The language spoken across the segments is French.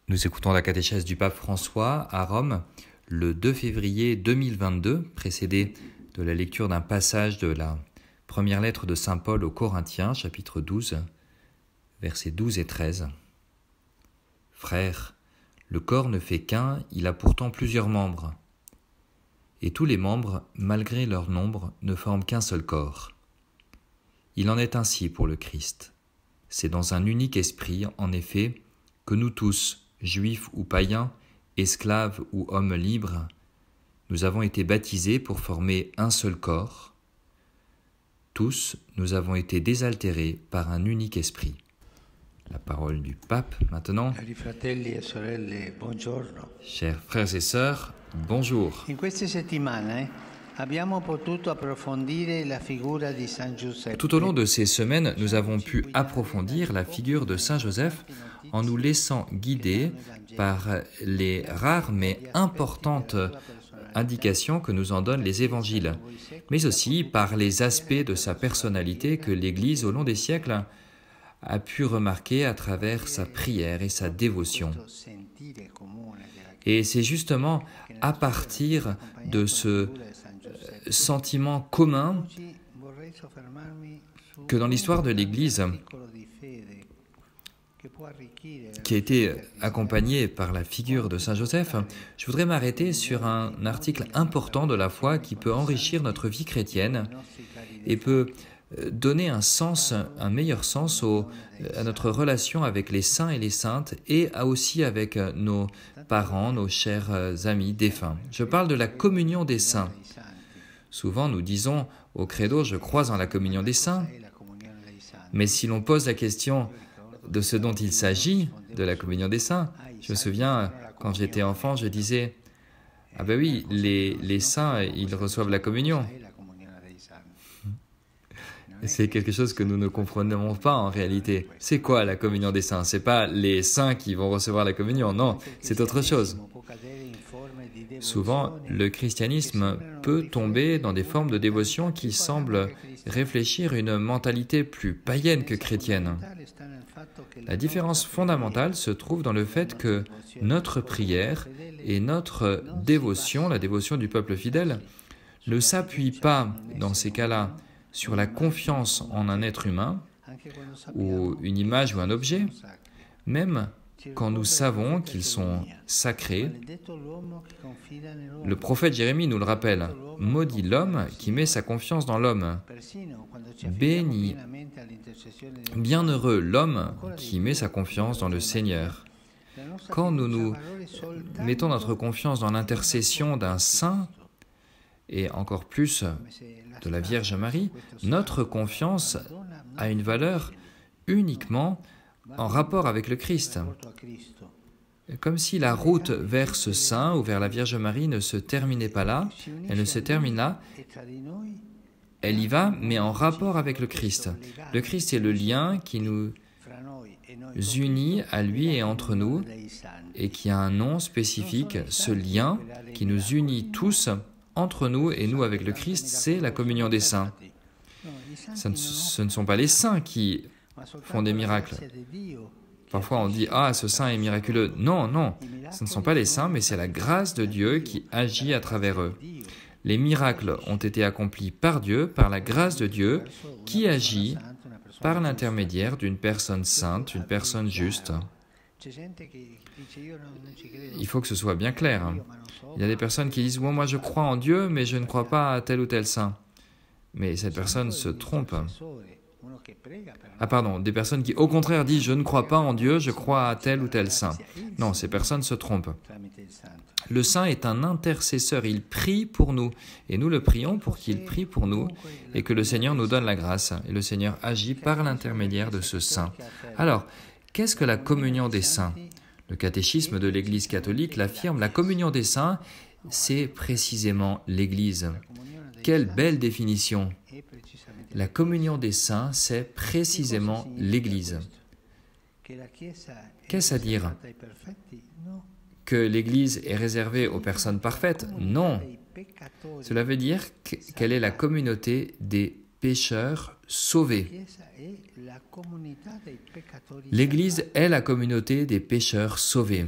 Nous écoutons la catéchèse du pape François à Rome le 2 février 2022, précédé de la lecture d'un passage de la première lettre de saint Paul aux Corinthiens, chapitre 12, versets 12 et 13. Frères, le corps ne fait qu'un, il a pourtant plusieurs membres. Et tous les membres, malgré leur nombre, ne forment qu'un seul corps. Il en est ainsi pour le Christ. C'est dans un unique esprit, en effet, que nous tous, juifs ou païens, esclaves ou hommes libres, nous avons été baptisés pour former un seul corps. Tous, nous avons été désaltérés par un unique esprit. La parole du pape, maintenant. Cari fratelli e sorelle, buongiorno. Chers frères et sœurs, bonjour. In queste settimane abbiamo potuto approfondire la figura di San Giuseppe. Tout au long de ces semaines, nous avons pu approfondir la figure de Saint Joseph en nous laissant guider par les rares mais importantes indications que nous en donnent les évangiles, mais aussi par les aspects de sa personnalité que l'Église, au long des siècles, a pu remarquer à travers sa prière et sa dévotion. Et c'est justement à partir de ce sentiment commun que dans l'histoire de l'Église, qui a été accompagné par la figure de Saint Joseph, je voudrais m'arrêter sur un article important de la foi qui peut enrichir notre vie chrétienne et peut donner un sens, un meilleur sens à notre relation avec les saints et les saintes et aussi avec nos parents, nos chers amis défunts. Je parle de la communion des saints. Souvent nous disons au credo « je crois en la communion des saints », mais si l'on pose la question de ce dont il s'agit, de la communion des saints, je me souviens, quand j'étais enfant, je disais « ah ben oui, les saints, ils reçoivent la communion ». C'est quelque chose que nous ne comprenons pas en réalité. C'est quoi la communion des saints? C'est pas les saints qui vont recevoir la communion, non, c'est autre chose. Souvent, le christianisme peut tomber dans des formes de dévotion qui semblent réfléchir une mentalité plus païenne que chrétienne. La différence fondamentale se trouve dans le fait que notre prière et notre dévotion, la dévotion du peuple fidèle, ne s'appuie pas, dans ces cas-là, sur la confiance en un être humain, ou une image ou un objet, même quand nous savons qu'ils sont sacrés. Le prophète Jérémie nous le rappelle, « Maudit l'homme qui met sa confiance dans l'homme. Béni, bienheureux l'homme qui met sa confiance dans le Seigneur. » Quand nous mettons notre confiance dans l'intercession d'un saint, et encore plus de la Vierge Marie, notre confiance a une valeur uniquement en rapport avec le Christ. Comme si la route vers ce saint ou vers la Vierge Marie ne se terminait pas là, elle ne se termine là, elle y va, mais en rapport avec le Christ. Le Christ est le lien qui nous unit à lui et entre nous, et qui a un nom spécifique, ce lien qui nous unit tous entre nous et nous avec le Christ, c'est la communion des saints. Ce ne sont pas les saints qui font des miracles. Parfois on dit « Ah, ce saint est miraculeux ». Non, non, ce ne sont pas les saints, mais c'est la grâce de Dieu qui agit à travers eux. Les miracles ont été accomplis par Dieu, par la grâce de Dieu, qui agit par l'intermédiaire d'une personne sainte, une personne juste. Il faut que ce soit bien clair. Il y a des personnes qui disent « Moi je crois en Dieu, mais je ne crois pas à tel ou tel saint ». Mais cette personne se trompe. Ah pardon, des personnes qui au contraire disent « Je ne crois pas en Dieu, je crois à tel ou tel saint ». Non, ces personnes se trompent. Le saint est un intercesseur, il prie pour nous. Et nous le prions pour qu'il prie pour nous et que le Seigneur nous donne la grâce. Et le Seigneur agit par l'intermédiaire de ce saint. Alors, qu'est-ce que la communion des saints? Le catéchisme de l'Église catholique l'affirme, la communion des saints, c'est précisément l'Église. Quelle belle définition! La communion des saints, c'est précisément l'Église. Qu'est-ce à dire? Que l'Église est réservée aux personnes parfaites? Non. Cela veut dire qu'elle est la communauté des pécheurs sauvés. L'Église est la communauté des pécheurs sauvés.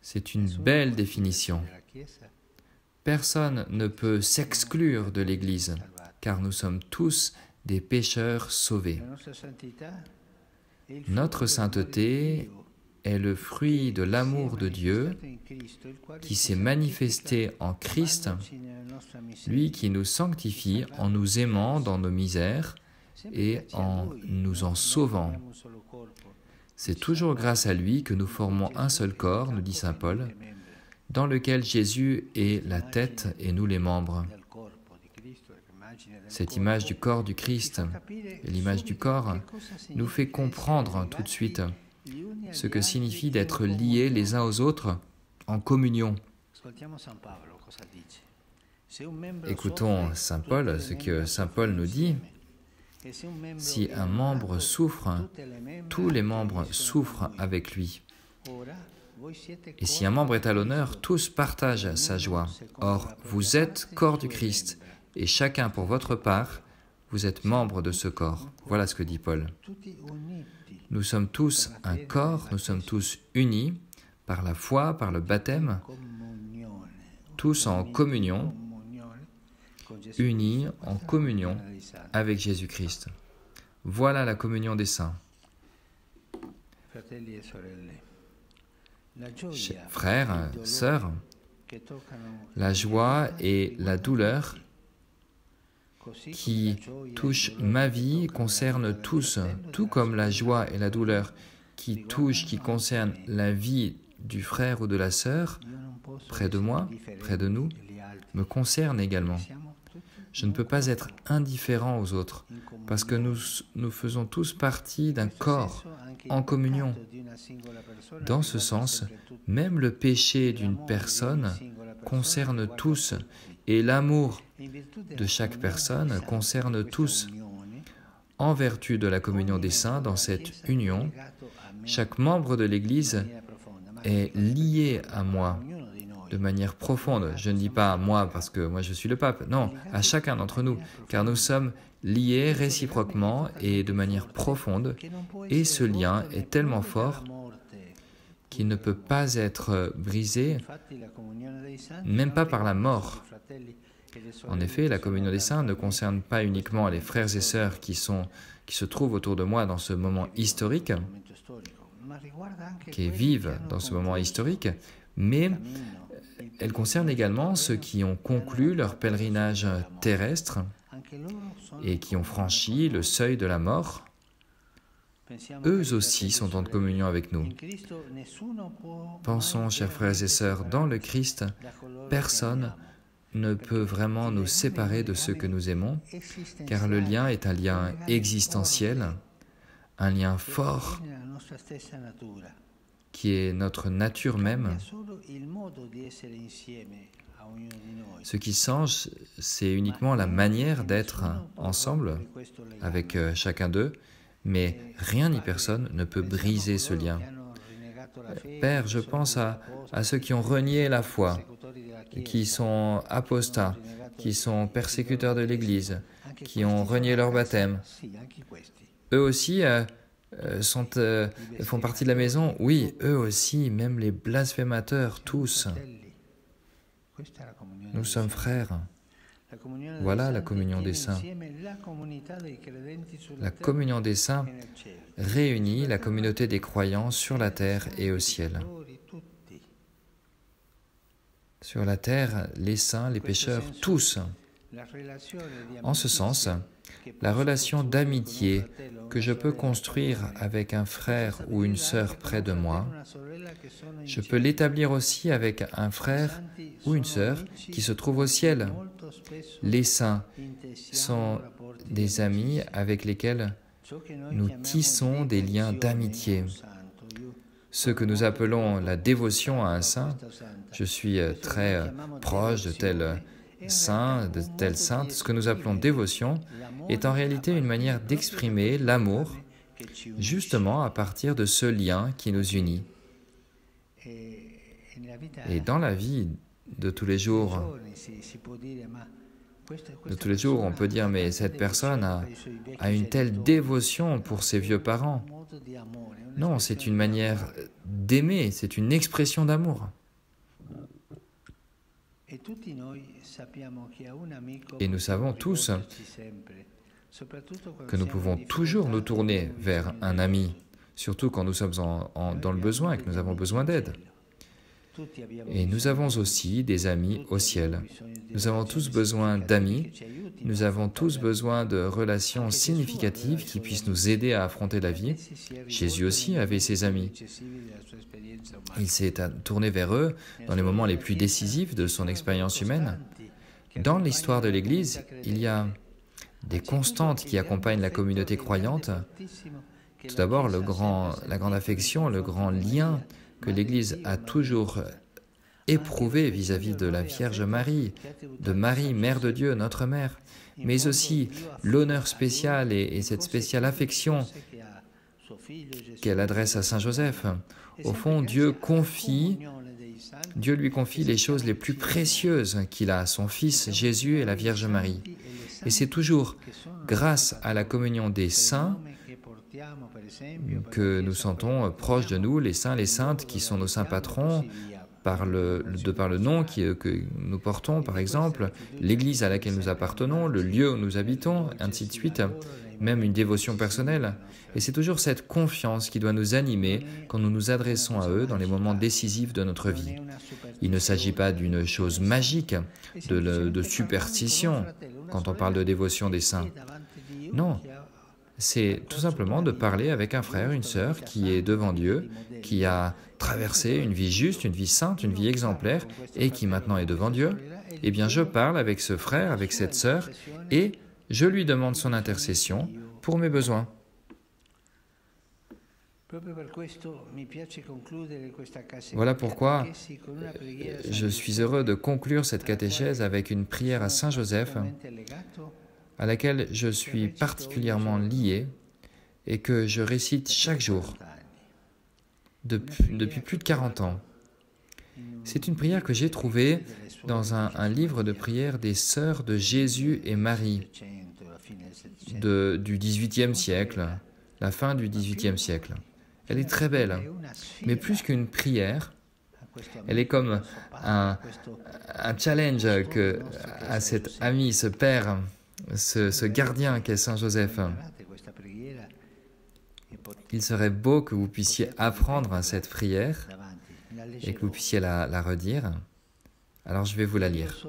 C'est une belle définition. Personne ne peut s'exclure de l'Église, car nous sommes tous des pécheurs sauvés. Notre sainteté est le fruit de l'amour de Dieu qui s'est manifesté en Christ, lui qui nous sanctifie en nous aimant dans nos misères et en nous en sauvant. C'est toujours grâce à lui que nous formons un seul corps, nous dit saint Paul, dans lequel Jésus est la tête et nous les membres. Cette image du corps du Christ, et l'image du corps, nous fait comprendre tout de suite ce que signifie d'être liés les uns aux autres en communion. Écoutons saint Paul, ce que saint Paul nous dit. Si un membre souffre, tous les membres souffrent avec lui. Et si un membre est à l'honneur, tous partagent sa joie. Or, vous êtes corps du Christ, et chacun pour votre part, vous êtes membre de ce corps. Voilà ce que dit Paul. Nous sommes tous un corps, nous sommes tous unis par la foi, par le baptême, tous en communion, unis en communion avec Jésus-Christ. Voilà la communion des saints. Frères, sœurs, la joie et la douleur qui touchent ma vie concernent tous, tout comme la joie et la douleur qui concernent la vie du frère ou de la sœur, près de moi, près de nous, me concernent également. Je ne peux pas être indifférent aux autres, parce que nous faisons tous partie d'un corps en communion. Dans ce sens, même le péché d'une personne concerne tous, et l'amour de chaque personne concerne tous. En vertu de la communion des saints, dans cette union, chaque membre de l'Église est lié à moi de manière profonde. Je ne dis pas à moi parce que moi je suis le pape, non, à chacun d'entre nous, car nous sommes liés réciproquement et de manière profonde, et ce lien est tellement fort qu'il ne peut pas être brisé, même pas par la mort. En effet, la communion des saints ne concerne pas uniquement les frères et sœurs qui se trouvent autour de moi dans ce moment historique, qui vivent dans ce moment historique, mais elle concerne également ceux qui ont conclu leur pèlerinage terrestre et qui ont franchi le seuil de la mort. Eux aussi sont en communion avec nous. Pensons, chers frères et sœurs, dans le Christ, personne ne peut vraiment nous séparer de ceux que nous aimons, car le lien est un lien existentiel, un lien fort qui est notre nature même. Ce qui change, c'est uniquement la manière d'être ensemble avec chacun d'eux, mais rien ni personne ne peut briser ce lien. Père, je pense à ceux qui ont renié la foi, qui sont apostats, qui sont persécuteurs de l'Église, qui ont renié leur baptême. Eux aussi font partie de la maison. Oui, eux aussi, même les blasphémateurs, tous. Nous sommes frères. Voilà la communion des saints. La communion des saints réunit la communauté des croyants sur la terre et au ciel. Sur la terre, les saints, les pécheurs, tous. En ce sens, la relation d'amitié que je peux construire avec un frère ou une sœur près de moi, je peux l'établir aussi avec un frère ou une sœur qui se trouve au ciel. Les saints sont des amis avec lesquels nous tissons des liens d'amitié. Ce que nous appelons la dévotion à un saint, je suis très proche de tel saint, de telle sainte, ce que nous appelons dévotion est en réalité une manière d'exprimer l'amour justement à partir de ce lien qui nous unit. Et dans la vie de tous les jours, de tous les jours, on peut dire, mais cette personne a une telle dévotion pour ses vieux parents. Non, c'est une manière d'aimer, c'est une expression d'amour. Et nous savons tous que nous pouvons toujours nous tourner vers un ami, surtout quand nous sommes dans le besoin et que nous avons besoin d'aide. Et nous avons aussi des amis au ciel. Nous avons tous besoin d'amis, nous avons tous besoin de relations significatives qui puissent nous aider à affronter la vie. Jésus aussi avait ses amis. Il s'est tourné vers eux dans les moments les plus décisifs de son expérience humaine. Dans l'histoire de l'Église, il y a des constantes qui accompagnent la communauté croyante. Tout d'abord, la grande affection, le grand lien que l'Église a toujours éprouvé vis-à-vis de la Vierge Marie, de Marie, Mère de Dieu, notre Mère, mais aussi l'honneur spécial et cette spéciale affection qu'elle adresse à Saint Joseph. Au fond, Dieu lui confie les choses les plus précieuses qu'il a à son Fils Jésus et la Vierge Marie. Et c'est toujours grâce à la communion des saints que nous sentons proches de nous, les saints, les saintes, qui sont nos saints patrons, par le nom que nous portons, par exemple, l'église à laquelle nous appartenons, le lieu où nous habitons, ainsi de suite, même une dévotion personnelle. Et c'est toujours cette confiance qui doit nous animer quand nous nous adressons à eux dans les moments décisifs de notre vie. Il ne s'agit pas d'une chose magique, de superstition, quand on parle de dévotion des saints. Non, c'est tout simplement de parler avec un frère, une sœur qui est devant Dieu, qui a traversé une vie juste, une vie sainte, une vie exemplaire, et qui maintenant est devant Dieu. Eh bien, je parle avec ce frère, avec cette sœur, et je lui demande son intercession pour mes besoins. Voilà pourquoi je suis heureux de conclure cette catéchèse avec une prière à Saint Joseph, à laquelle je suis particulièrement lié et que je récite chaque jour depuis plus de 40 ans. C'est une prière que j'ai trouvée dans un livre de prière des sœurs de Jésus et Marie du XVIIIe siècle, la fin du XVIIIe siècle. Elle est très belle, mais plus qu'une prière, elle est comme un challenge à cet ami, ce père, ce gardien qu'est Saint Joseph. Il serait beau que vous puissiez apprendre cette prière et que vous puissiez la redire. Alors je vais vous la lire.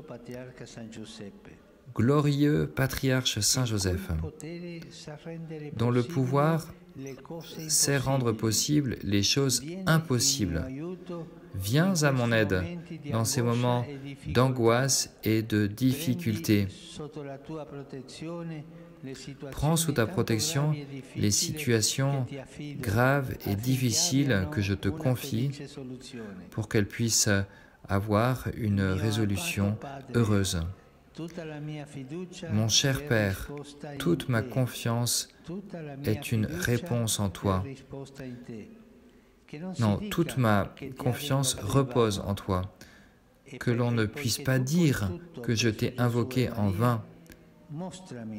Glorieux patriarche Saint Joseph, dont le pouvoir sait rendre possible les choses impossibles, viens à mon aide dans ces moments d'angoisse et de difficulté. Prends sous ta protection les situations graves et difficiles que je te confie pour qu'elles puissent avoir une résolution heureuse. Mon cher Père, toute ma confiance est une réponse en toi. Non, toute ma confiance repose en toi. Que l'on ne puisse pas dire que je t'ai invoqué en vain.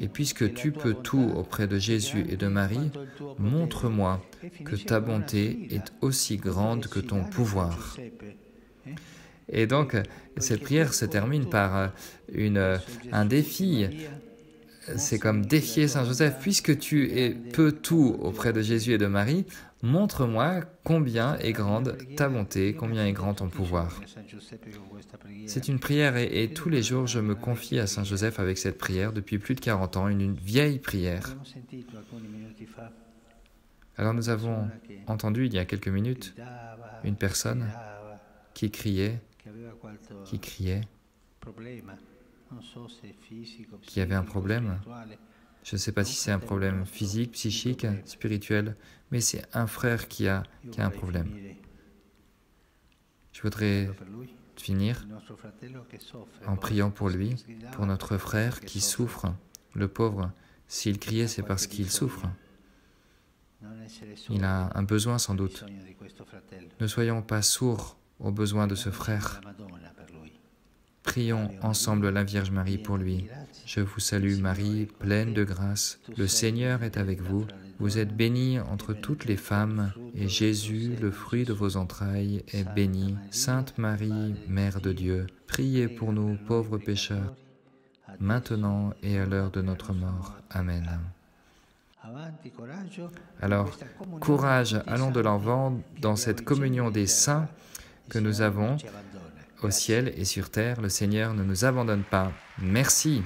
Et puisque tu peux tout auprès de Jésus et de Marie, montre-moi que ta bonté est aussi grande que ton pouvoir. Et donc, cette prière se termine par un défi. C'est comme défier Saint Joseph. Puisque tu peux tout auprès de Jésus et de Marie, montre-moi combien est grande ta bonté, combien est grand ton pouvoir. C'est une prière et tous les jours je me confie à Saint Joseph avec cette prière depuis plus de 40 ans, une vieille prière. Alors nous avons entendu il y a quelques minutes une personne qui criait, qui avait un problème. Je ne sais pas si c'est un problème physique, psychique, spirituel, mais c'est un frère qui a un problème. Je voudrais finir en priant pour lui, pour notre frère qui souffre, le pauvre. S'il criait, c'est parce qu'il souffre. Il a un besoin sans doute. Ne soyons pas sourds aux besoins de ce frère. Prions ensemble la Vierge Marie pour lui. Je vous salue Marie, pleine de grâce. Le Seigneur est avec vous. Vous êtes bénie entre toutes les femmes, et Jésus, le fruit de vos entrailles, est béni. Sainte Marie, Mère de Dieu, priez pour nous pauvres pécheurs, maintenant et à l'heure de notre mort. Amen. Alors, courage, allons de l'avant dans cette communion des saints que nous avons au ciel et sur terre. Le Seigneur ne nous abandonne pas. Merci.